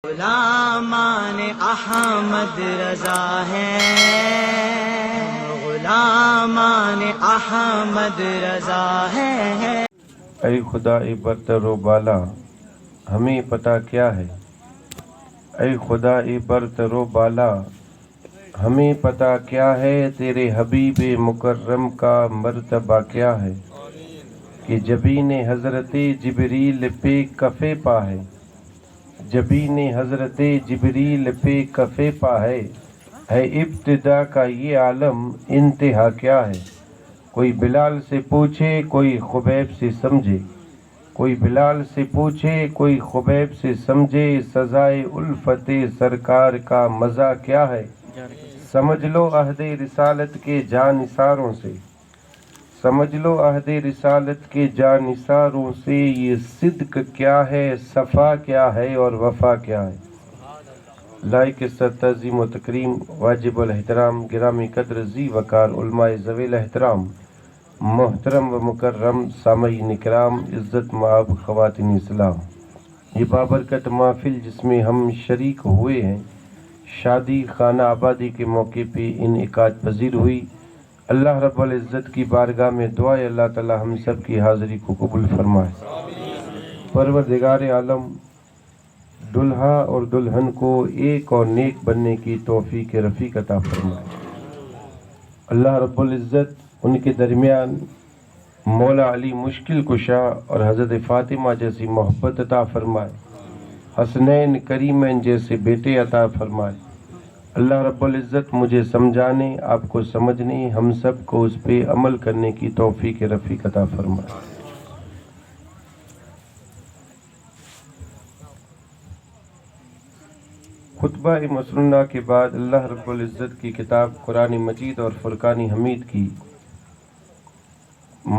غلامان احمد رضا ہیں، غلامان احمد رضا ہیں۔ اے خدا برتر و بالا ہمیں پتہ کیا ہے، اے خدا برتر و بالا ہمیں پتہ کیا ہے، تیرے حبیب مکرم کا مرتبہ کیا ہے، کہ جبین حضرت جبریل پہ کفے پا ہے، جبین حضرت جبریل پہ کفے پا ہے ابتدا کا یہ عالم انتہا کیا ہے۔ کوئی بلال سے پوچھے کوئی خبیب سے سمجھے، کوئی بلال سے پوچھے کوئی خبیب سے سمجھے، سزائے الفت سرکار کا مزہ کیا ہے۔ سمجھ لو عہد رسالت کے جانثاروں سے، سمجھ لو عہد رسالت کے جانثاروں سے، یہ صدق کیا ہے، صفا کیا ہے اور وفا کیا ہے۔ لائق تعظیم و تکریم، واجب الاحترام، گرامی قدر ذی وقار علماء ذوی الاحترام، محترم و مکرم سامعین کرام، عزت مآب خواتین اسلام، یہ بابرکت محفل جس میں ہم شریک ہوئے ہیں، شادی خانہ آبادی کے موقع پہ انعقاد پذیر ہوئی۔ اللہ رب العزت کی بارگاہ میں دعا ہے اللہ تعالی ہم سب کی حاضری کو قبول فرمائے۔ پروردگار عالم دلہا اور دلہن کو ایک اور نیک بننے کی توفیق رفیق عطا فرمائے۔ اللہ رب العزت ان کے درمیان مولا علی مشکل کشا اور حضرت فاطمہ جیسی محبت عطا فرمائے، حسنین کریمین جیسے بیٹے عطا فرمائے۔ اللہ رب العزت مجھے سمجھانے، آپ کو سمجھنے، ہم سب کو اس پہ عمل کرنے کی توفیق رفیق عطا فرمائے۔ خطبہ مسنونہ کے بعد اللہ رب العزت کی کتاب قرآن مجید اور فرقان حمید کی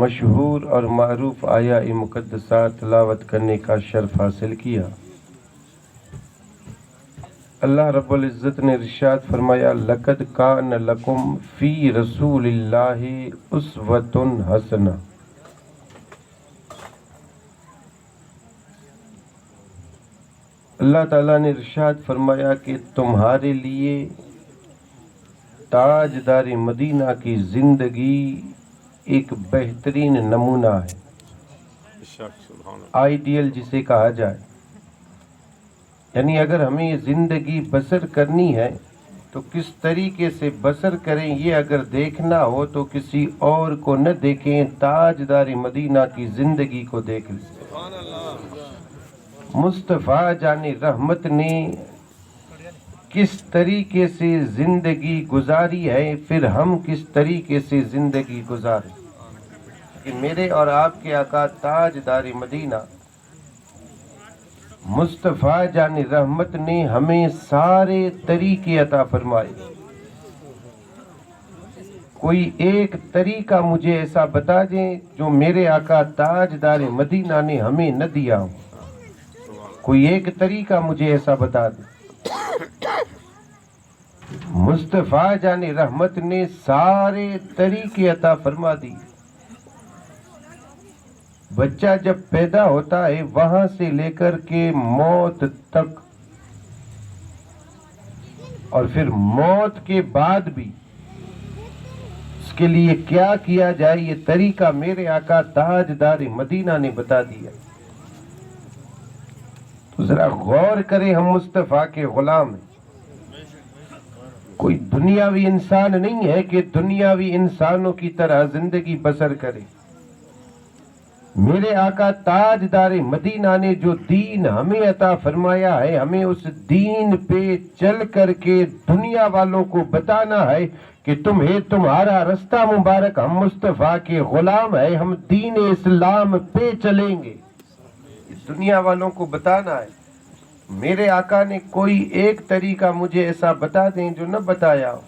مشہور اور معروف آیہ مقدسہ تلاوت کرنے کا شرف حاصل کیا۔ اللہ رب العزت نے ارشاد فرمایا، لقد کان لکم فی رسول اللہ اسوۃ حسنہ۔ اللہ تعالیٰ نے ارشاد فرمایا کہ تمہارے لیے تاجدار مدینہ کی زندگی ایک بہترین نمونہ ہے، آئیڈیل جسے کہا جائے۔ یعنی اگر ہمیں زندگی بسر کرنی ہے تو کس طریقے سے بسر کریں، یہ اگر دیکھنا ہو تو کسی اور کو نہ دیکھیں، تاجدار مدینہ کی زندگی کو دیکھ لیں۔ مصطفیٰ جان رحمت نے کس طریقے سے زندگی گزاری ہے، پھر ہم کس طریقے سے زندگی گزاریں، کہ میرے اور آپ کے آقا تاجدار مدینہ مصطفیٰ جان رحمت نے ہمیں سارے طریقے عطا فرمائے۔ کوئی ایک طریقہ مجھے ایسا بتا دیں جو میرے آقا تاجدار مدینہ نے ہمیں نہ دیا ہو، کوئی ایک طریقہ مجھے ایسا بتا دیں۔ مصطفیٰ جان رحمت نے سارے طریقے عطا فرما دی۔ بچہ جب پیدا ہوتا ہے وہاں سے لے کر کے موت تک، اور پھر موت کے بعد بھی اس کے لیے کیا کیا جائے، یہ طریقہ میرے آقا تاجدار مدینہ نے بتا دیا۔ تو ذرا غور کریں، ہم مصطفیٰ کے غلام ہیں، کوئی دنیاوی انسان نہیں ہے کہ دنیاوی انسانوں کی طرح زندگی بسر کرے۔ میرے آقا تاجدار مدینہ نے جو دین ہمیں عطا فرمایا ہے، ہمیں اس دین پہ چل کر کے دنیا والوں کو بتانا ہے کہ تمہارا رستہ مبارک، ہم مصطفیٰ کے غلام ہیں، ہم دین اسلام پہ چلیں گے، دنیا والوں کو بتانا ہے۔ میرے آقا نے کوئی ایک طریقہ مجھے ایسا بتا دیں جو نہ بتایا ہو۔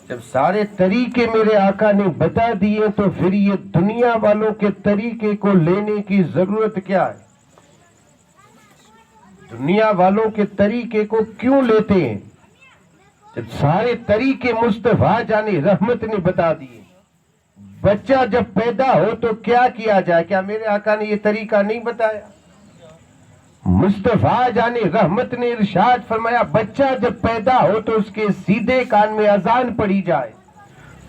جب سارے طریقے میرے آقا نے بتا دیے تو پھر یہ دنیا والوں کے طریقے کو لینے کی ضرورت کیا ہے؟ دنیا والوں کے طریقے کو کیوں لیتے ہیں جب سارے طریقے مصطفیٰ جان رحمت نے بتا دیے؟ بچہ جب پیدا ہو تو کیا کیا جائے، کیا میرے آقا نے یہ طریقہ نہیں بتایا؟ مصطفیٰ جان رحمت نے ارشاد فرمایا بچہ جب پیدا ہو تو اس کے سیدھے کان میں اذان پڑھی جائے،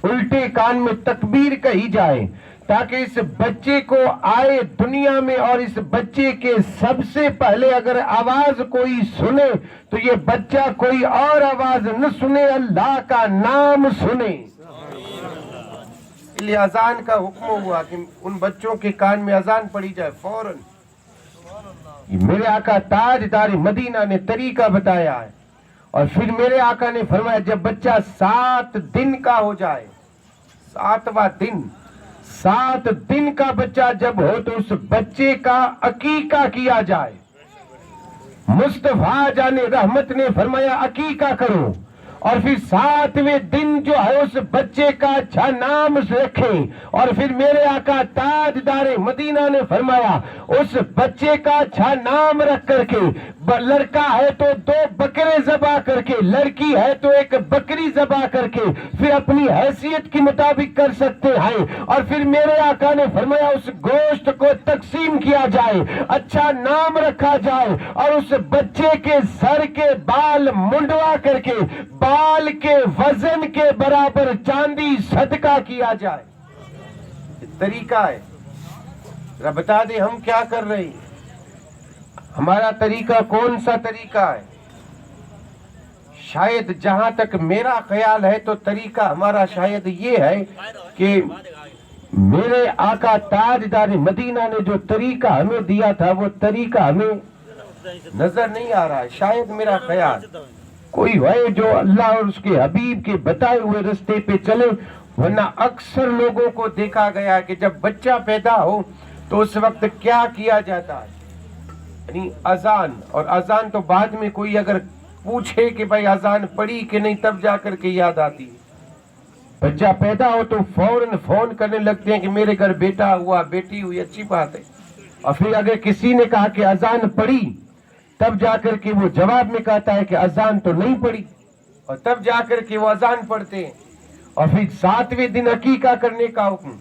الٹے کان میں تکبیر کہی جائے، تاکہ اس بچے کو آئے دنیا میں اور اس بچے کے سب سے پہلے اگر آواز کوئی سنے تو یہ بچہ کوئی اور آواز نہ سنے، اللہ کا نام سنے۔ اس لیے اذان کا حکم ہوا کہ ان بچوں کے کان میں اذان پڑھی جائے فوراً۔ میرے آقا تاجدار مدینہ نے طریقہ بتایا ہے، اور پھر میرے آقا نے فرمایا جب بچہ 7 دن کا ہو جائے، 7واں دن، 7 دن کا بچہ جب ہو تو اس بچے کا عقیقہ کیا جائے۔ مصطفیٰ جان رحمت نے فرمایا عقیقہ کرو، اور پھر 7ویں دن جو ہے اس بچے کا اچھا نام رکھیں، اور پھر میرے آقا تاجدار مدینہ نے فرمایا اس بچے کا اچھا نام رکھ کر کے، لڑکا ہے تو 2 بکرے ذبح کر کے، لڑکی ہے تو 1 بکری ذبح کر کے، پھر اپنی حیثیت کے مطابق کر سکتے ہیں، اور پھر میرے آقا نے فرمایا اس گوشت کو تقسیم کیا جائے، اچھا نام رکھا جائے، اور اس بچے کے سر کے بال منڈوا کر کے بال کے وزن کے برابر چاندی صدقہ کیا جائے۔ یہ طریقہ ہے، ذرا بتا دیں ہم کیا کر رہے ہیں، ہمارا طریقہ کون سا طریقہ ہے؟ شاید جہاں تک میرا خیال ہے تو طریقہ ہمارا شاید یہ ہے کہ میرے آقا تاجدار مدینہ نے جو طریقہ ہمیں دیا تھا وہ طریقہ ہمیں نظر نہیں آ رہا ہے، شاید میرا خیال کوئی ہے جو اللہ اور اس کے حبیب کے بتائے ہوئے رستے پہ چلے، ورنہ اکثر لوگوں کو دیکھا گیا کہ جب بچہ پیدا ہو تو اس وقت کیا کیا جاتا ہے، یعنی اذان، اور اذان تو بعد میں کوئی اگر پوچھے کہ بھائی اذان پڑھی کہ نہیں تب جا کر کے یاد آتی ہے۔ بچہ پیدا ہو تو فوراً فون کرنے لگتے ہیں کہ میرے گھر بیٹا ہوا، بیٹی ہوئی، اچھی بات ہے، اور پھر اگر کسی نے کہا کہ اذان پڑھی تب جا کر کے وہ جواب میں کہتا ہے کہ اذان تو نہیں پڑھی، اور تب جا کر کے وہ اذان پڑھتے ہیں۔ اور پھر 7ویں دن عقیقہ کرنے کا حکم،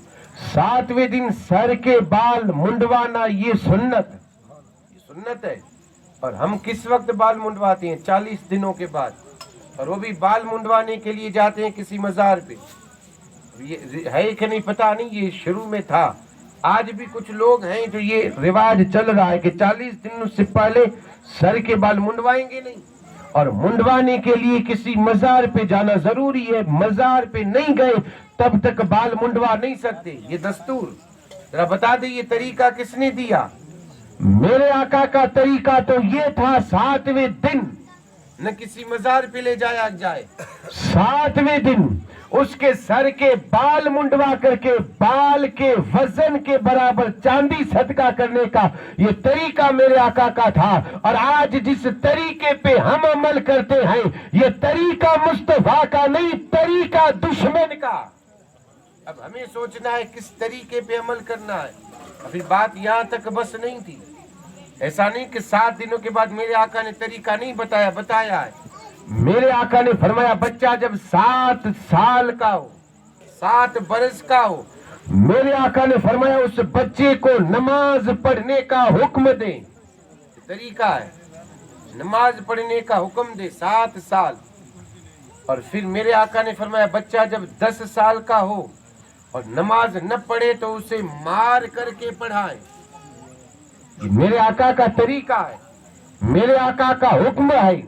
7ویں دن سر کے بال منڈوانا، یہ سنت ہے، اور ہم کس وقت بال منڈواتے ہیں؟ 40 دنوں کے بعد، اور وہ بھی بال منڈوانے کے لیے جاتے ہیں کسی مزار پہ، یہ ہے کہ نہیں پتہ نہیں، یہ شروع میں تھا، آج بھی کچھ لوگ ہیں جو یہ رواج چل رہا ہے کہ 40 دن سے پہلے سر کے بال منڈوائیں گے نہیں، اور منڈوانے کے لیے کسی مزار پہ جانا ضروری ہے، مزار پہ نہیں گئے تب تک بال منڈوا نہیں سکتے، یہ دستور۔ ذرا بتا دیں یہ طریقہ کس نے دیا؟ میرے آقا کا طریقہ تو یہ تھا 7ویں دن نہ کسی مزار پہ لے جایا جائے، 7ویں دن اس کے سر کے بال منڈوا کر کے بال کے وزن کے برابر چاندی صدقہ کرنے کا یہ طریقہ میرے آقا کا تھا، اور آج جس طریقے پہ ہم عمل کرتے ہیں یہ طریقہ مصطفیٰ کا نہیں، طریقہ دشمن کا۔ اب ہمیں سوچنا ہے کس طریقے پہ عمل کرنا ہے، ابھی بات یہاں تک بس نہیں تھی، ایسا نہیں کہ 7 دنوں کے بعد میرے آقا نے طریقہ نہیں بتایا ہے۔ میرے آقا نے فرمایا بچہ جب 7 سال کا ہو، 7 برس کا ہو، میرے آقا نے فرمایا اس بچے کو نماز پڑھنے کا حکم دے، طریقہ ہے نماز پڑھنے کا حکم دے 7 سال، اور پھر میرے آقا نے فرمایا بچہ جب 10 سال کا ہو اور نماز نہ پڑھے تو اسے مار کر کے پڑھائے۔ میرے آقا کا طریقہ ہے، میرے آقا کا حکم ہے،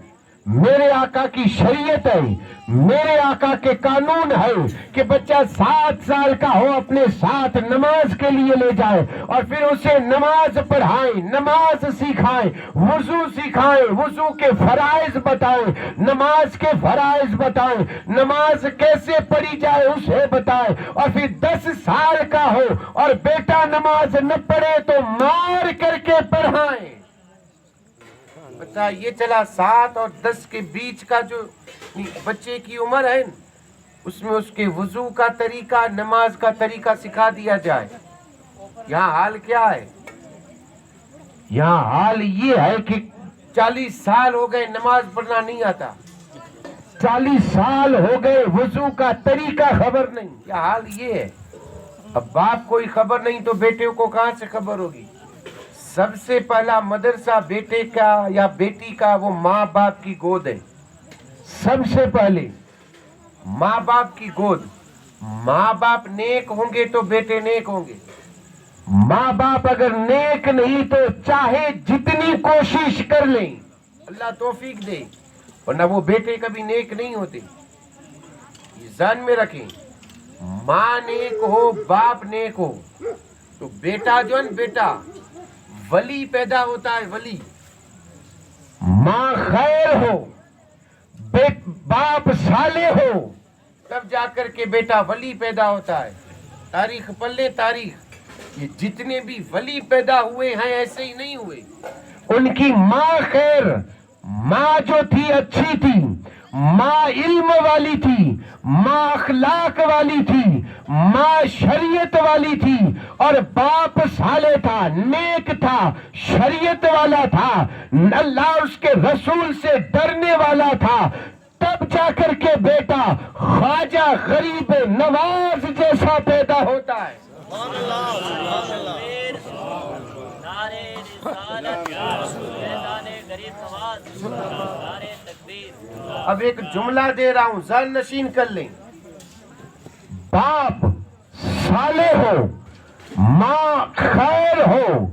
میرے آقا کی شریعت ہے، میرے آقا کے قانون ہے کہ بچہ 7 سال کا ہو اپنے ساتھ نماز کے لیے لے جائے، اور پھر اسے نماز پڑھائیں، نماز سکھائیں، وضو سکھائیں، وضو کے فرائض بتائیں، نماز کے فرائض بتائیں، نماز کیسے پڑھی جائے اسے بتائیں، اور پھر 10 سال کا ہو اور بیٹا نماز نہ پڑھے تو مار کر کے پڑھائیں۔ بچہ یہ چلا 7 اور 10 کے بیچ کا جو بچے کی عمر ہے اس میں اس کے وضو کا طریقہ، نماز کا طریقہ سکھا دیا جائے۔ یہاں حال کیا ہے؟ یہاں حال یہ ہے کہ 40 سال ہو گئے نماز پڑھنا نہیں آتا، 40 سال ہو گئے وضو کا طریقہ خبر نہیں، یہ حال یہ ہے۔ اب باپ کوئی خبر نہیں تو بیٹے کو کہاں سے خبر ہوگی؟ سب سے پہلا مدرسہ بیٹے کا یا بیٹی کا وہ ماں باپ کی گود ہے. سب سے پہلے ماں باپ کی گود. ماں باپ نیک ہوں گے تو بیٹے نیک ہوں گے. ماں باپ اگر نیک نہیں تو چاہے جتنی کوشش کر لیں اللہ توفیق دے ورنہ وہ بیٹے کبھی نیک نہیں ہوتے. یہ ذہن میں رکھیں. ماں نیک ہو باپ نیک ہو تو بیٹا جو ہے بیٹا ولی پیدا ہوتا ہے. ولی. ماں خیر ہو باپ صالح ہو تب جا کر کے بیٹا ولی پیدا ہوتا ہے. تاریخ پلے تاریخ. یہ جتنے بھی ولی پیدا ہوئے ہیں ایسے ہی نہیں ہوئے. ان کی ماں خیر. ماں جو تھی اچھی تھی. ماں علم والی تھی. ماں اخلاق والی تھی. ماں شریعت والی تھی. اور باپ صالح تھا نیک تھا شریعت والا تھا اللہ اس کے رسول سے ڈرنے والا تھا. تب جا کر کے بیٹا خواجہ غریب نواز جیسا پیدا ہوتا ہے. اب ایک جملہ دے رہا ہوں ذہن نشین کر لیں. باپ صالح ہو ماں خیر ہو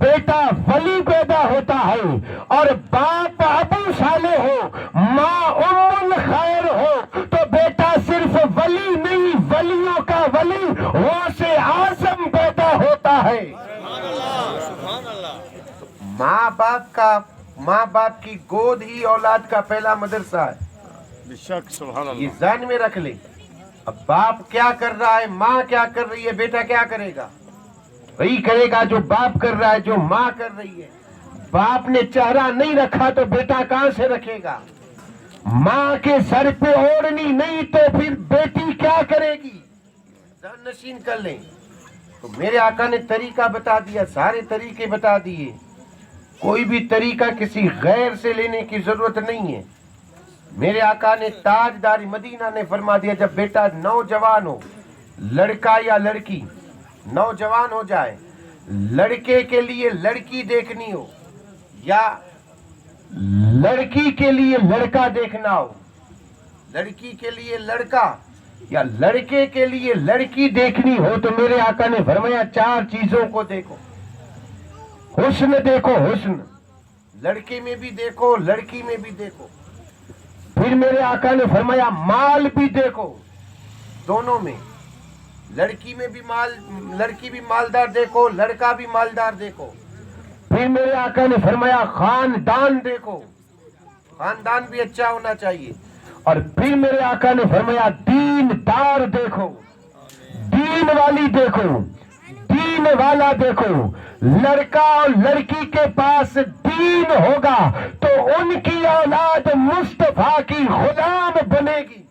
بیٹا ولی پیدا ہوتا ہے. اور باپ ابو صالح ہو ماں ام الخیر ہو تو بیٹا صرف ولی نہیں ولیوں کا ولی غوث اعظم پیدا ہوتا ہے. ماں باپ کی گود ہی اولاد کا پہلا مدرسہ ہے. یہ ذہن میں رکھ لیں. اب باپ کیا کر رہا ہے ماں کیا کر رہی ہے بیٹا کیا کرے گا. وہی کرے گا جو باپ کر رہا ہے جو ماں کر رہی ہے. باپ نے چہرہ نہیں رکھا تو بیٹا کہاں سے رکھے گا. ماں کے سر پہ اوڑھنی نہیں تو پھر بیٹی کیا کرے گی. ذہن نشین کر لیں. تو میرے آقا نے طریقہ بتا دیا سارے طریقے بتا دیے. کوئی بھی طریقہ کسی غیر سے لینے کی ضرورت نہیں ہے. میرے آقا نے تاجدار مدینہ نے فرما دیا جب بیٹا نوجوان ہو لڑکا یا لڑکی نوجوان ہو جائے لڑکے کے لیے لڑکی دیکھنی ہو یا لڑکی کے لیے لڑکا دیکھنا ہو. لڑکی کے لیے لڑکا یا لڑکے کے لیے لڑکی دیکھنی ہو تو میرے آقا نے فرمایا 4 چیزوں کو دیکھو. حسن دیکھو حسن. لڑکے میں بھی دیکھو لڑکی میں بھی دیکھو. پھر میرے آقا نے فرمایا مال بھی دیکھو. دونوں میں لڑکی میں بھی لڑکی بھی مالدار دیکھو لڑکا بھی مالدار دیکھو. پھر میرے آقا نے فرمایا خاندان دیکھو. خاندان بھی اچھا ہونا چاہیے. اور پھر میرے آقا نے فرمایا دین دار دیکھو. دین والی دیکھو دین والا دیکھو. لڑکا اور لڑکی کے پاس دین ہوگا تو ان کی اولاد مصطفیٰ کی غلام بنے گی.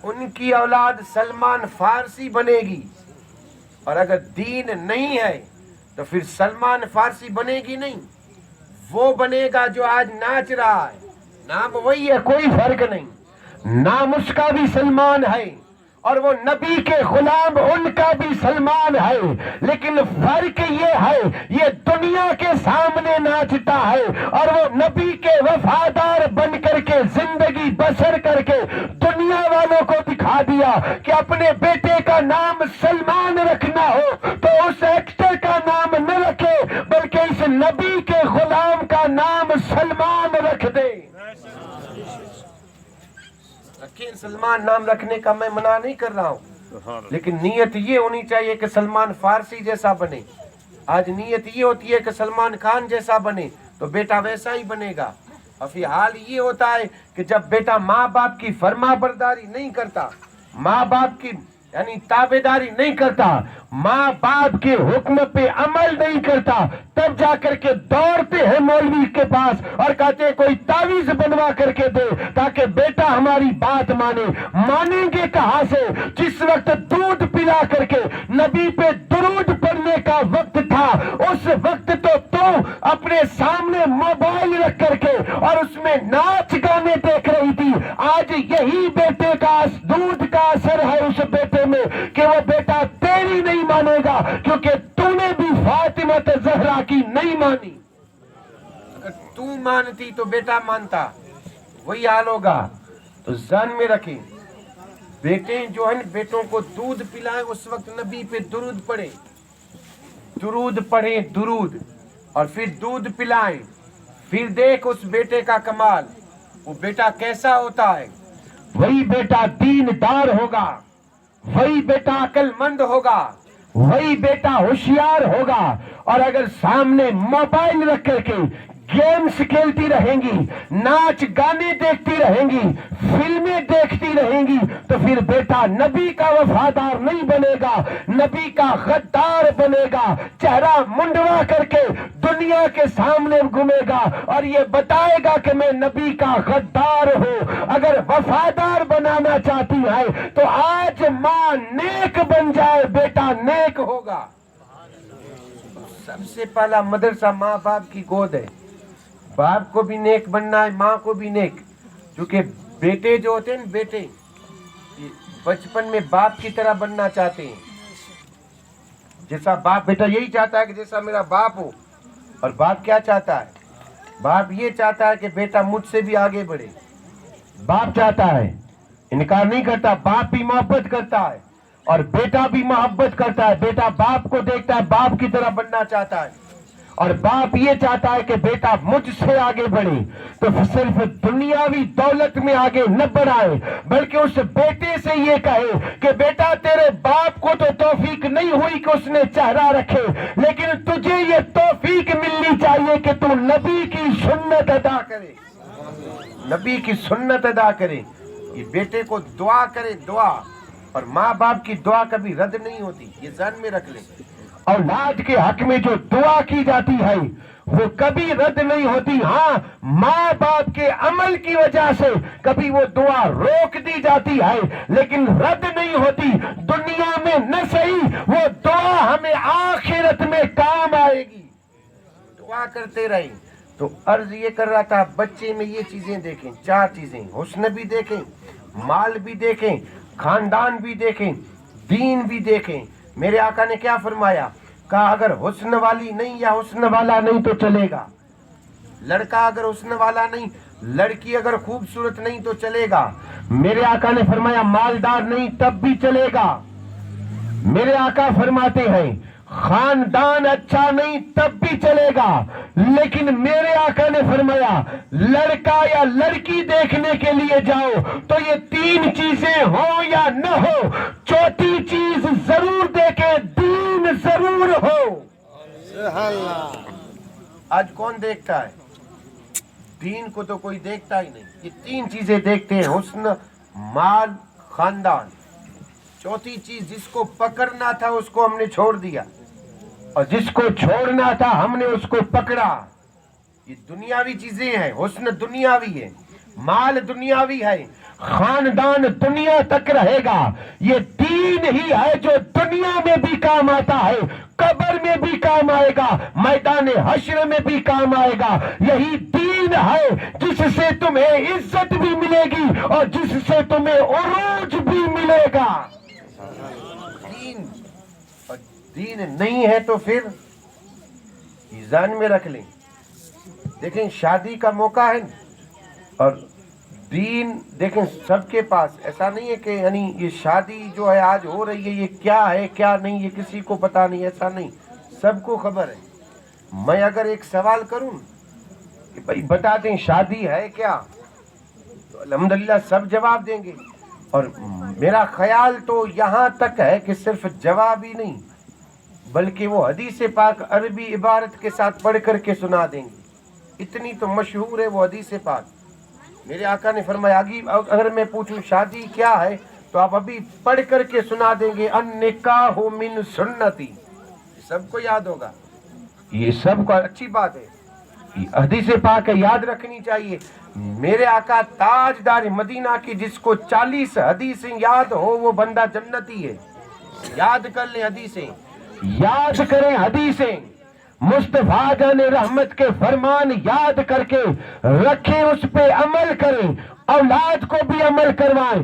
ان کی اولاد سلمان فارسی بنے گی. اور اگر دین نہیں ہے تو پھر سلمان فارسی بنے گی نہیں. وہ بنے گا جو آج ناچ رہا ہے. نام وہی ہے کوئی فرق نہیں. نام اس کا بھی سلمان ہے اور وہ نبی کے غلام ان کا بھی سلمان ہے. لیکن فرق یہ ہے یہ دنیا کے سامنے ناچتا ہے اور وہ نبی کے وفادار بن کر کے زندگی بسر کر کے دنیا والوں کو دکھا دیا کہ اپنے بیٹے کا نام سلمان رکھنا ہو تو اس ایکٹر کا نام نہ رکھے بلکہ اس نبی کے غلام کا نام سلمان رکھ دے. سلمان نام رکھنے کا میں منع نہیں کر رہا ہوں لیکن نیت یہ ہونی چاہیے کہ سلمان فارسی جیسا بنے. آج نیت یہ ہوتی ہے کہ سلمان خان جیسا بنے تو بیٹا ویسا ہی بنے گا. اور فی حال یہ ہوتا ہے کہ جب بیٹا ماں باپ کی فرما برداری نہیں کرتا ماں باپ کی یعنی تابعداری نہیں کرتا ماں باپ کے حکم پہ عمل نہیں کرتا تب جا کر کے دوڑتے ہیں مولوی کے پاس اور کہتے ہیں کوئی تعویذ بنوا کر کے دے تاکہ بیٹا ہماری بات مانے. مانیں گے کہاں سے جس وقت دودھ پلا کر کے نبی پہ درود پڑھنے کا وقت تھا اس وقت تو اپنے سامنے موبائل رکھ کر کے اور اس میں ناچ گانے دیکھ رہی تھی. آج یہی بیٹے کا دودھ کا اثر ہے اس بیٹے میں کہ وہ بیٹا تیری نہیں مانے گا کیونکہ تو نے بھی فاطمہ حضرت زہرا کی نہیں مانی. اگر تو مانتی تو بیٹا مانتا, وہی حال ہوگا. تو ذہن میں رکھیں, بیٹے جو ہیں بیٹوں کو دودھ پلائیں, اس وقت نبی پہ درود پڑھیں, درود پڑھیں, درود, اور پھر دودھ پلائیں. پھر دیکھ اس بیٹے کا کمال, وہ بیٹا کیسا ہوتا ہے. وہی بیٹا دیندار ہوگا, وہی بیٹا عقل مند ہوگا, وہی بیٹا ہوشیار ہوگا. اور اگر سامنے موبائل رکھ کر کے گیمز کھیلتی رہیں گی, ناچ گانے دیکھتی رہیں گی, فلمیں دیکھتی رہیں گی, تو پھر بیٹا نبی کا وفادار نہیں بنے گا, نبی کا غدار بنے گا. چہرہ منڈوا کر کے دنیا کے سامنے گھومے گا اور یہ بتائے گا کہ میں نبی کا غدار ہوں. اگر وفادار بنانا چاہتی ہے تو آج ماں نیک بن جائے, بیٹا نیک ہوگا. سب سے پہلا مدرسہ ماں باپ کی گود ہے. باپ کو بھی نیک بننا ہے, ماں کو بھی نیک. کیونکہ بیٹے جو ہوتے ہیں بیٹے بچپن میں باپ کی طرح بننا چاہتے ہیں. جیسا باپ, بیٹا یہی چاہتا ہے کہ جیسا میرا باپ ہو. اور باپ کیا چاہتا ہے؟ باپ یہ چاہتا ہے کہ بیٹا مجھ سے بھی آگے بڑھے. باپ چاہتا ہے, انکار نہیں کرتا, باپ بھی محبت کرتا ہے اور بیٹا بھی محبت کرتا ہے. بیٹا باپ کو دیکھتا ہے, باپ کی طرح بننا چاہتا ہے, اور باپ یہ چاہتا ہے کہ بیٹا مجھ سے آگے بڑھے. تو صرف دنیاوی دولت میں آگے نہ بڑھائے, بلکہ اس بیٹے سے یہ کہے کہ بیٹا تیرے باپ کو تو توفیق نہیں ہوئی کہ اس نے چہرہ رکھے, لیکن تجھے یہ توفیق ملنی چاہیے کہ تو نبی کی سنت ادا کرے, نبی کی سنت ادا کرے. یہ بیٹے کو دعا کرے, دعا, اور ماں باپ کی دعا کبھی رد نہیں ہوتی, یہ ذہن میں رکھ لیں. اولاد کے حق میں جو دعا کی جاتی ہے وہ کبھی رد نہیں ہوتی. ہاں, ماں باپ کے عمل کی وجہ سے کبھی وہ دعا روک دی جاتی ہے, لیکن رد نہیں ہوتی. دنیا میں نہ صحیح, وہ دعا ہمیں آخرت میں کام آئے گی. دعا کرتے رہیں. تو عرض یہ کر رہا تھا, بچے میں یہ چیزیں دیکھیں, 4 چیزیں, حسن بھی دیکھیں, مال بھی دیکھیں, خاندان بھی دیکھیں, دین بھی دیکھیں. میرے آقا نے کیا فرمایا؟ کہا اگر حسن والی نہیں یا حسن والا نہیں تو چلے گا. لڑکا اگر حسن والا نہیں, لڑکی اگر خوبصورت نہیں تو چلے گا. میرے آقا نے فرمایا مالدار نہیں تب بھی چلے گا. میرے آقا فرماتے ہیں خاندان اچھا نہیں تب بھی چلے گا. لیکن میرے آقا نے فرمایا لڑکا یا لڑکی دیکھنے کے لیے جاؤ تو یہ 3 چیزیں ہو یا نہ ہو, 4تھی چیز ضرور دیکھے, دین ضرور ہو. آج کون دیکھتا ہے دین کو؟ تو کوئی دیکھتا ہی نہیں. یہ 3 چیزیں دیکھتے ہیں, حسن, مال, خاندان. 4تھی چیز جس کو پکڑنا تھا اس کو ہم نے چھوڑ دیا, اور جس کو چھوڑنا تھا ہم نے اس کو پکڑا. یہ دنیاوی چیزیں ہیں. حسن دنیاوی ہے, مال دنیاوی ہے, خاندان دنیا تک رہے گا. یہ دین ہی ہے جو دنیا میں بھی کام آتا ہے, قبر میں بھی کام آئے گا, میدان حشر میں بھی کام آئے گا. یہی دین ہے جس سے تمہیں عزت بھی ملے گی اور جس سے تمہیں عروج بھی ملے گا. دین, اور دین نہیں ہے تو پھر ذہن میں رکھ لیں. دیکھیں شادی کا موقع ہے اور دین دیکھیں سب کے پاس. ایسا نہیں ہے کہ یعنی یہ شادی جو ہے آج ہو رہی ہے یہ کیا ہے کیا نہیں یہ کسی کو پتا نہیں, ایسا نہیں, سب کو خبر ہے. میں اگر ایک سوال کروں کہ بھائی بتا دیں شادی ہے کیا, تو الحمدللہ سب جواب دیں گے. اور میرا خیال تو یہاں تک ہے کہ صرف جواب ہی نہیں بلکہ وہ حدیث پاک عربی عبارت کے ساتھ پڑھ کر کے سنا دیں گے. اتنی تو مشہور ہے وہ حدیث پاک. میرے آقا نے فرمایا اگر میں پوچھوں شادی کیا ہے تو آپ ابھی پڑھ کر کے سنا دیں گے النکاح من سنتی. سب کو یاد ہوگا, یہ سب کو اچھی بات ہے. حدیث پاک یاد رکھنی چاہیے. میرے آقا تاجدار مدینہ کی جس کو 40 حدیثیں یاد ہو وہ بندہ جنتی ہے. یاد کر لیں حدیثیں, یاد کریں حدیثیں. مصطفیٰ جان رحمت کے فرمان یاد کر کے رکھیں, اس پہ عمل کریں, اولاد کو بھی عمل کروائیں,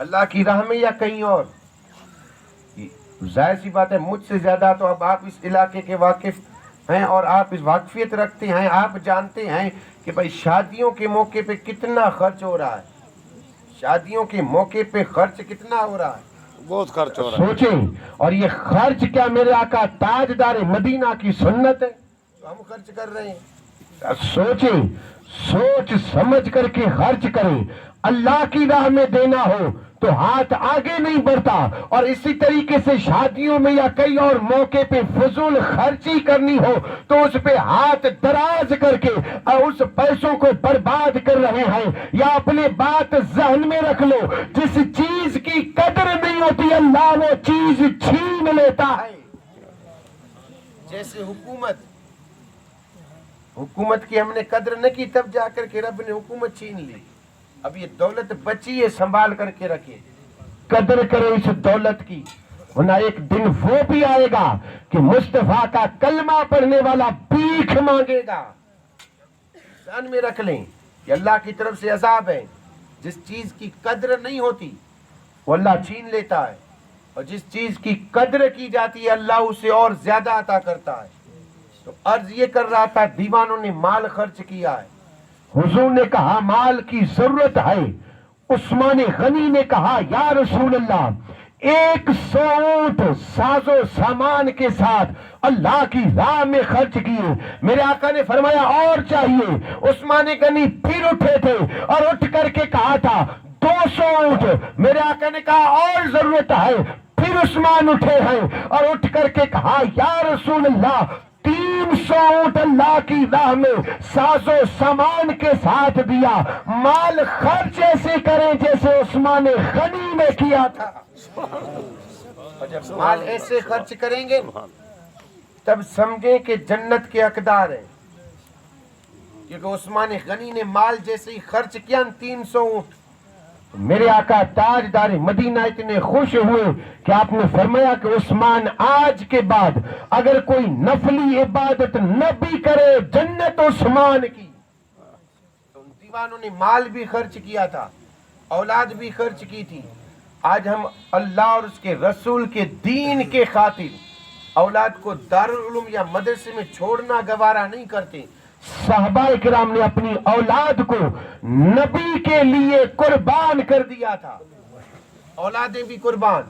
اللہ کی راہ میں یا کہیں اور؟ ظاہر سی بات ہے مجھ سے زیادہ تو اب آپ اس علاقے کے واقف ہیں اور آپ اس واقفیت رکھتے ہیں. آپ جانتے ہیں کہ بھائی شادیوں کے موقع پہ کتنا خرچ ہو رہا ہے. شادیوں کے موقع پہ خرچ کتنا ہو رہا ہے؟ بہت خرچ ہو رہا ہے. سوچیں. اور یہ خرچ کیا میرے آقا تاجدار مدینہ کی سنت ہے تو ہم خرچ کر رہے ہیں؟ سوچیں, سوچ سمجھ کر کے خرچ کریں. اللہ کی راہ میں دینا ہو تو ہاتھ آگے نہیں بڑھتا, اور اسی طریقے سے شادیوں میں یا کئی اور موقع پہ فضول خرچی کرنی ہو تو اس پہ ہاتھ دراز کر کے اس پیسوں کو برباد کر رہے ہیں. یا اپنے بات ذہن میں رکھ لو, جس چیز کی قدر نہیں ہوتی اللہ وہ چیز چھین لیتا ہے. جیسے حکومت کی ہم نے قدر نہ کی تب جا کر کے رب نے حکومت چھین لی. اب یہ دولت بچی ہے, سنبھال کر کے رکھے, قدر کرو اس دولت کی, ورنہ ایک دن وہ بھی آئے گا کہ مصطفیٰ کا کلمہ پڑھنے والا بھیک مانگے گا. ذہن میں رکھ لیں کہ اللہ کی طرف سے عذاب ہے. جس چیز کی قدر نہیں ہوتی وہ اللہ چھین لیتا ہے, اور جس چیز کی قدر کی جاتی ہے اللہ اسے اور زیادہ عطا کرتا ہے. تو عرض یہ کر رہا تھا, دیوانوں نے مال خرچ کیا ہے. حضور نے کہا مال کی ضرورت ہے. عثمان غنی نے کہا یا رسول اللہ 100 اونٹ ساز و سامان کے ساتھ اللہ کی راہ میں خرچ کیے. میرے آقا نے فرمایا اور چاہیے. عثمان غنی پھر اٹھے تھے اور اٹھ کر کے کہا تھا 200 اونٹ. میرے آقا نے کہا اور ضرورت ہے. پھر عثمان اٹھے ہیں اور اٹھ کر کے کہا یا رسول اللہ 300 اونٹ اللہ کی راہ میں ساز و سامان کے ساتھ دیا. مال خرچ ایسے کریں جیسے عثمان غنی نے کیا تھا. اور جب مال ایسے خرچ کریں گے تب سمجھیں کہ جنت کے حقدار ہیں, کیونکہ عثمان غنی نے مال جیسے ہی خرچ کیا 300 اونٹ. میرے آقا تاجدار مدینہ اتنے خوش ہوئے کہ آپ نے فرمایا کہ عثمان آج کے بعد اگر کوئی نفلی عبادت نہ بھی کرے جنت عثمان کی. تو ان دیوانوں نے مال بھی خرچ کیا تھا, اولاد بھی خرچ کی تھی. آج ہم اللہ اور اس کے رسول کے دین کے خاطر اولاد کو دارالعلوم یا مدرسے میں چھوڑنا گوارا نہیں کرتے. صحابہ کرام نے اپنی اولاد کو نبی کے لیے قربان کر دیا تھا. اولادیں بھی قربان,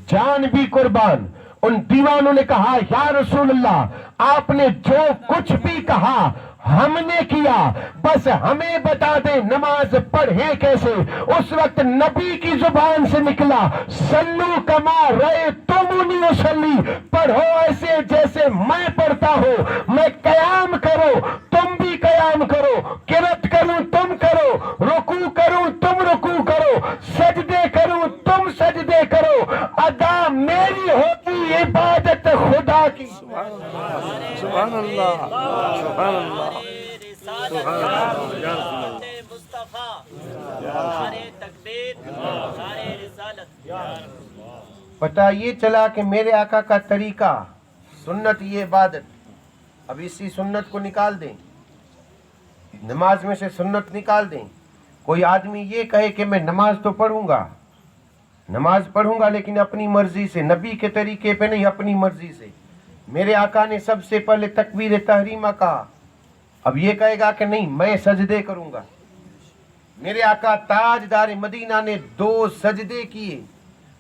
جان بھی قربان. ان دیوانوں نے کہا یا رسول اللہ آپ نے جو کچھ بھی کہا ہم نے کیا, بس ہمیں بتا دیں نماز پڑھیں کیسے. اس وقت نبی کی زبان سے نکلا سلو کما رأیتمونی اصلی, پڑھو ایسے جیسے میں پڑھتا ہوں. میں قیام کرو تم بھی قیام کرو, قرات کروں تم کرو, رکوع کروں تم رکوع کرو, سجدے کروں تم سجدے کرو. ادا میری ہوتی عبادت خدا کی. سبحان اللہ, سبحان اللہ. پتہ یہ چلا کہ میرے آقا کا طریقہ سنت یہ عبادت. اب اسی سنت کو نکال دیں, نماز میں سے سنت نکال دیں. کوئی آدمی یہ کہے کہ میں نماز تو پڑھوں گا لیکن اپنی مرضی سے, نبی کے طریقے پہ نہیں, اپنی مرضی سے. میرے آقا نے سب سے پہلے تکبیر تحریمہ کہا. اب یہ کہے گا کہ نہیں میں سجدے کروں گا. میرے آقا تاجدار مدینہ نے 2 سجدے کیے.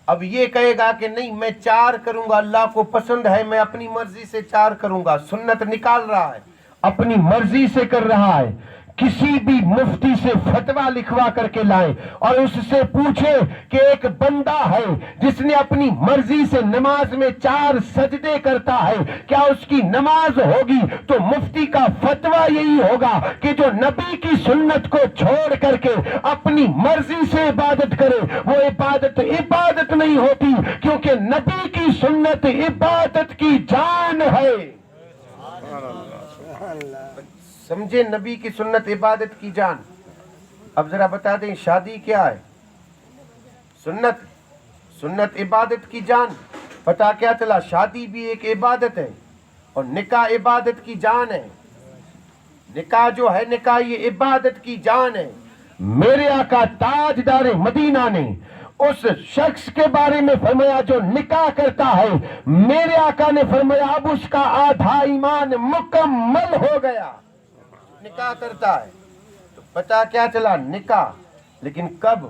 اب یہ کہے گا کہ نہیں میں 4 کروں گا, اللہ کو پسند ہے میں اپنی مرضی سے 4 کروں گا. سنت نکال رہا ہے, اپنی مرضی سے کر رہا ہے. کسی بھی مفتی سے فتویٰ لکھوا کر کے لائیں اور اس سے پوچھیں کہ ایک بندہ ہے جس نے اپنی مرضی سے نماز میں 4 سجدے کرتا ہے, کیا اس کی نماز ہوگی؟ تو مفتی کا فتویٰ یہی ہوگا کہ جو نبی کی سنت کو چھوڑ کر کے اپنی مرضی سے عبادت کرے وہ عبادت نہیں ہوتی, کیونکہ نبی کی سنت عبادت کی جان ہے. سمجھے, نبی کی سنت عبادت کی جان. اب ذرا بتا دیں شادی کیا ہے؟ سنت عبادت کی جان. پتا کیا چلا, شادی بھی ایک عبادت ہے اور نکاح عبادت کی جان ہے. نکاح جو ہے نکاح یہ عبادت کی جان ہے. میرے آقا تاجدار مدینہ نے اس شخص کے بارے میں فرمایا جو نکاح کرتا ہے، میرے آقا نے فرمایا اب اس کا آدھا ایمان مکمل ہو گیا۔ نکاح کرتا ہے تو پتہ کیا چلا نکاح، لیکن کب؟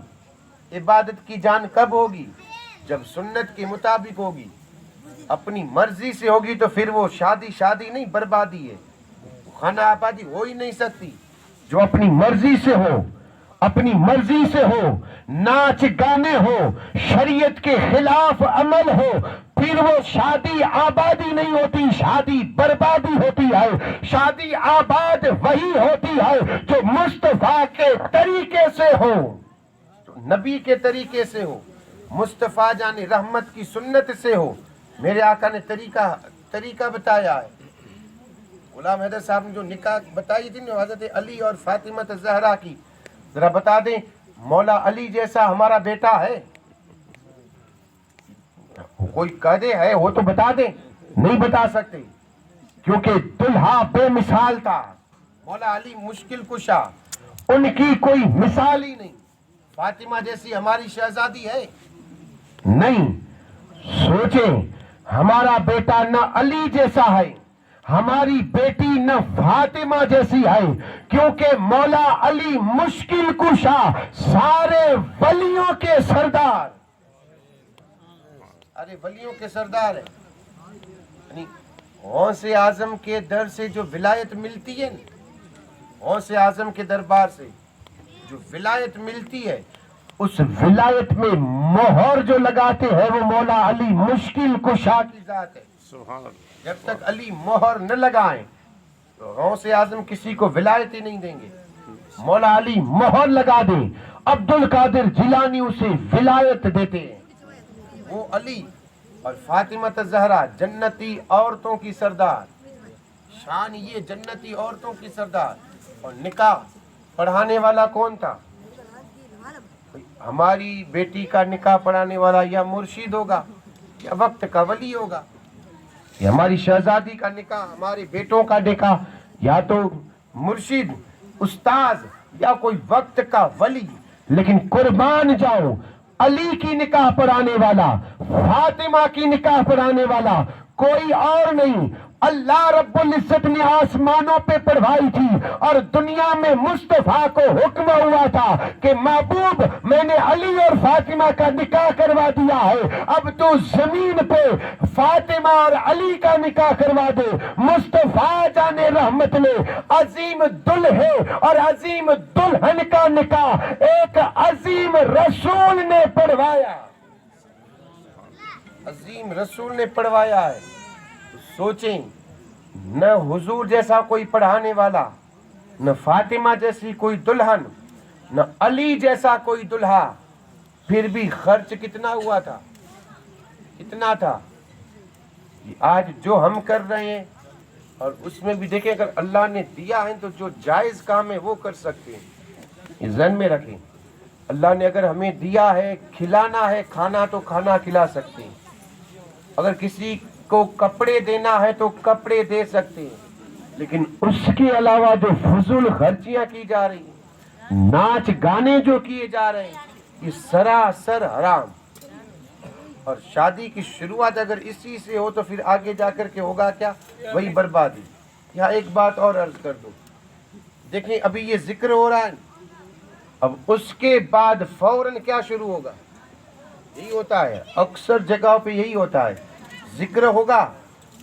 عبادت کی جان کب ہوگی؟ جب سنت کے مطابق ہوگی، اپنی مرضی سے ہوگی تو پھر وہ شادی نہیں، بربادی ہے، خانہ آبادی ہو ہی نہیں سکتی۔ جو اپنی مرضی سے ہو، اپنی مرضی سے ہو، ناچ گانے ہو، شریعت کے خلاف عمل ہو، پھر وہ شادی آبادی نہیں ہوتی، شادی بربادی ہوتی ہے۔ شادی آباد وہی ہوتی ہے جو مصطفیٰ کے طریقے سے ہو، نبی کے طریقے سے ہو، مصطفیٰ جان رحمت کی سنت سے ہو۔ میرے آقا نے طریقہ بتایا ہے۔ غلام حیدر صاحب نے جو نکاح بتائی تھی نا حضرت علی اور فاطمہ الزہرا کی، ذرا بتا دیں مولا علی جیسا ہمارا بیٹا ہے؟ کوئی کہہ دے ہے وہ تو بتا دیں، نہیں بتا سکتے، کیونکہ دلہا بے مثال تھا، مولا علی مشکل کشا، ان کی کوئی مثال ہی نہیں۔ فاطمہ جیسی ہماری شہزادی ہے؟ نہیں۔ سوچیں ہمارا بیٹا نہ علی جیسا ہے، ہماری بیٹی نہ فاطمہ جیسی ہے، کیونکہ مولا علی مشکل کشا، سارے ولیوں کے سردار، ارے ولیوں کے سردار ہے، یعنی غوث اعظم کے در سے جو ولایت ملتی ہے، غوث اعظم کے دربار سے جو ولایت ملتی ہے، اس ولایت میں مہر جو لگاتے ہیں وہ مولا علی مشکل کشا کی ذات ہے۔ سبحان اللہ۔ جب تک علی مہر نہ لگائیں تو غوث اعظم کسی کو ولایت ہی نہیں دیں گے۔ مولا علی مہر لگا دیں، عبد القادر جیلانی اسے ولایت دیتے ہیں۔ وہ علی اور فاطمہ الزہرا جنتی عورتوں کی سردار، شان یہ جنتی عورتوں کی سردار۔ اور نکاح پڑھانے والا کون تھا؟ ہماری بیٹی کا نکاح پڑھانے والا یا مرشد ہوگا یا وقت کا ولی ہوگا، یا ہماری شہزادی کا نکاح، ہمارے بیٹوں کا نکاح یا تو مرشد، استاذ یا کوئی وقت کا ولی۔ لیکن قربان جاؤ، علی کی نکاح پڑھانے والا، فاطمہ کی نکاح پڑھانے والا کوئی اور نہیں، اللہ رب العزت نے آسمانوں پہ پڑھوائی تھی اور دنیا میں مصطفیٰ کو حکم ہوا تھا کہ محبوب میں نے علی اور فاطمہ کا نکاح کروا دیا ہے، اب تو زمین پہ فاطمہ اور علی کا نکاح کروا دے۔ مصطفیٰ جان رحمت نے عظیم دلہے اور عظیم دلہن کا نکاح ایک عظیم رسول نے پڑھوایا، عظیم رسول نے پڑھوایا ہے۔ سوچیں، نہ حضور جیسا کوئی پڑھانے والا، نہ فاطمہ جیسی کوئی دلہن، نہ علی جیسا کوئی دلہا، پھر بھی خرچ کتنا ہوا تھا؟ کتنا تھا؟ آج جو ہم کر رہے ہیں، اور اس میں بھی دیکھیں اگر اللہ نے دیا ہے تو جو جائز کام ہے وہ کر سکتے ہیں، یہ ذہن میں رکھیں۔ اللہ نے اگر ہمیں دیا ہے، کھلانا ہے کھانا تو کھانا کھلا سکتے ہیں، اگر کسی کو کپڑے دینا ہے تو کپڑے دے سکتے ہیں، لیکن اس کے علاوہ جو فضول خرچیاں کی جا رہی ہیں، ناچ گانے جو کیے جا رہے ہیں، یہ سراسر حرام۔ اور شادی کی شروعات اگر اسی سے ہو تو پھر آگے جا کر کے ہوگا کیا؟ وہی بربادی۔ یہاں ایک بات اور عرض کر دوں، دیکھیں ابھی یہ ذکر ہو رہا ہے، اب اس کے بعد فوراً کیا شروع ہوگا؟ یہی ہوتا ہے اکثر جگہوں پہ، یہی ہوتا ہے، ذکر ہوگا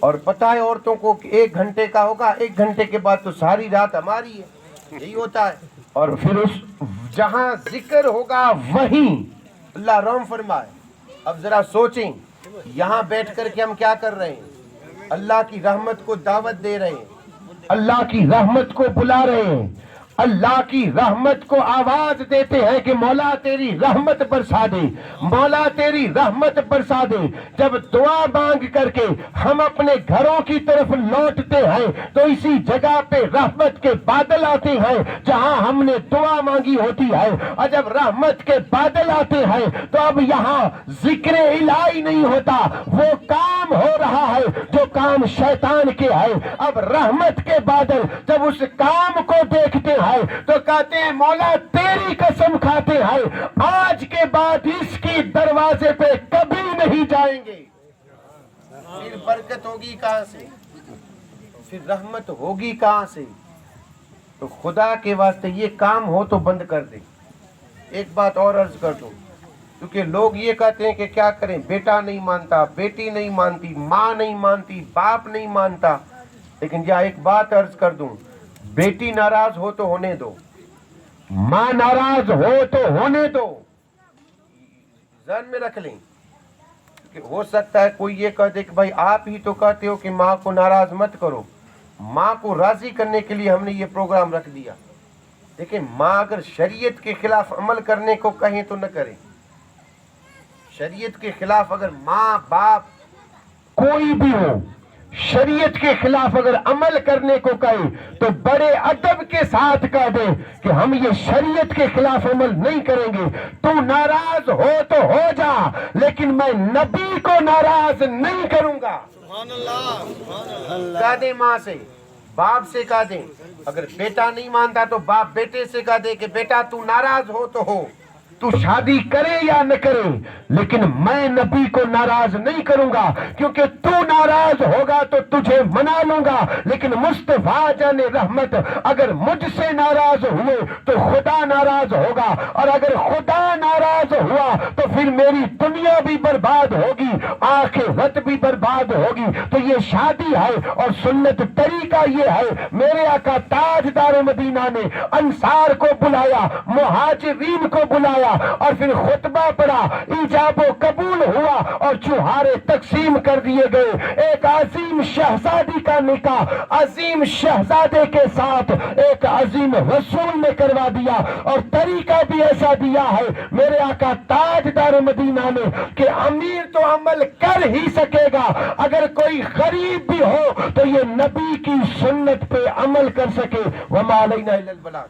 اور پتہ ہے عورتوں کو کہ 1 گھنٹے کا ہوگا، 1 گھنٹے کے بعد تو ساری رات ہماری ہے، یہی ہوتا ہے۔ اور پھر اس جہاں ذکر ہوگا وہیں اللہ رحم فرمائے۔ اب ذرا سوچیں، یہاں بیٹھ کر کے ہم کیا کر رہے ہیں؟ اللہ کی رحمت کو دعوت دے رہے ہیں، اللہ کی رحمت کو بلا رہے ہیں، اللہ کی رحمت کو آواز دیتے ہیں کہ مولا تیری رحمت برسا دے، مولا تیری رحمت برسا دے۔ جب دعا مانگ کر کے ہم اپنے گھروں کی طرف لوٹتے ہیں تو اسی جگہ پہ رحمت کے بادل آتے ہیں جہاں ہم نے دعا مانگی ہوتی ہے، اور جب رحمت کے بادل آتے ہیں تو اب یہاں ذکر الہی نہیں ہوتا، وہ کام ہو رہا ہے جو کام شیطان کے ہے۔ اب رحمت کے بادل جب اس کام کو دیکھتے ہیں ہے تو کہتے ہیں مولا تیری قسم کھاتے ہیں آج کے بعد اس کی دروازے پہ کبھی نہیں جائیں گے. پھر برکت ہوگی کہاں سے؟ پھر رحمت ہوگی کہاں سے؟ تو خدا کے واسطے یہ کام ہو تو بند کر دے. ایک بات اور عرض کر دوں، کیونکہ لوگ یہ کہتے ہیں کہ کیا کریں، بیٹا نہیں مانتا، بیٹی نہیں مانتی، ماں نہیں مانتی، باپ نہیں مانتا. لیکن یا ایک بات عرض کر دوں، بیٹی ناراض ہو تو ہونے دو، ماں ناراض ہو تو ہونے دو. ذہن میں رکھ لیں کہ ہو سکتا ہے کوئی یہ کہہ دے کہ بھائی آپ ہی تو کہتے ہو کہ ماں کو ناراض مت کرو. ماں کو راضی کرنے کے لیے ہم نے یہ پروگرام رکھ دیا. دیکھیں ماں اگر شریعت کے خلاف عمل کرنے کو کہیں تو نہ کرے. شریعت کے خلاف اگر ماں باپ کوئی بھی ہو شریعت کے خلاف اگر عمل کرنے کو کہے تو بڑے ادب کے ساتھ کہہ دے کہ ہم یہ شریعت کے خلاف عمل نہیں کریں گے. تو ناراض ہو تو ہو جا، لیکن میں نبی کو ناراض نہیں کروں گا. کہہ دیں ماں سے، باپ سے کہہ دیں. اگر بیٹا نہیں مانتا تو باپ بیٹے سے کہہ دے کہ بیٹا تو ناراض ہو تو ہو، تو شادی کرے یا نہ کرے، لیکن میں نبی کو ناراض نہیں کروں گا. کیونکہ تو ناراض ہوگا تو تجھے منا لوں گا، لیکن مصطفیٰ جان رحمت اگر مجھ سے ناراض ہوئے تو خدا ناراض ہوگا، اور اگر خدا ناراض ہوا تو پھر میری دنیا بھی برباد ہوگی، آخرت بھی برباد ہوگی. تو یہ شادی ہے اور سنت طریقہ یہ ہے. میرے آقا تاجدار مدینہ نے انصار کو بلایا، مہاجرین کو بلایا، اور پھر خطبہ پڑھا، ایجاب و قبول ہوا اور چوہارے تقسیم کر دیے گئے. ایک عظیم شہزادی کا نکاح عظیم شہزادے کے ساتھ ایک عظیم رسول نے کروا دیا، اور طریقہ بھی ایسا دیا ہے میرے آقا تاجدار مدینہ نے کہ امیر تو عمل کر ہی سکے گا، اگر کوئی غریب بھی ہو تو یہ نبی کی سنت پہ عمل کر سکے. وما علینا الا البلاغ.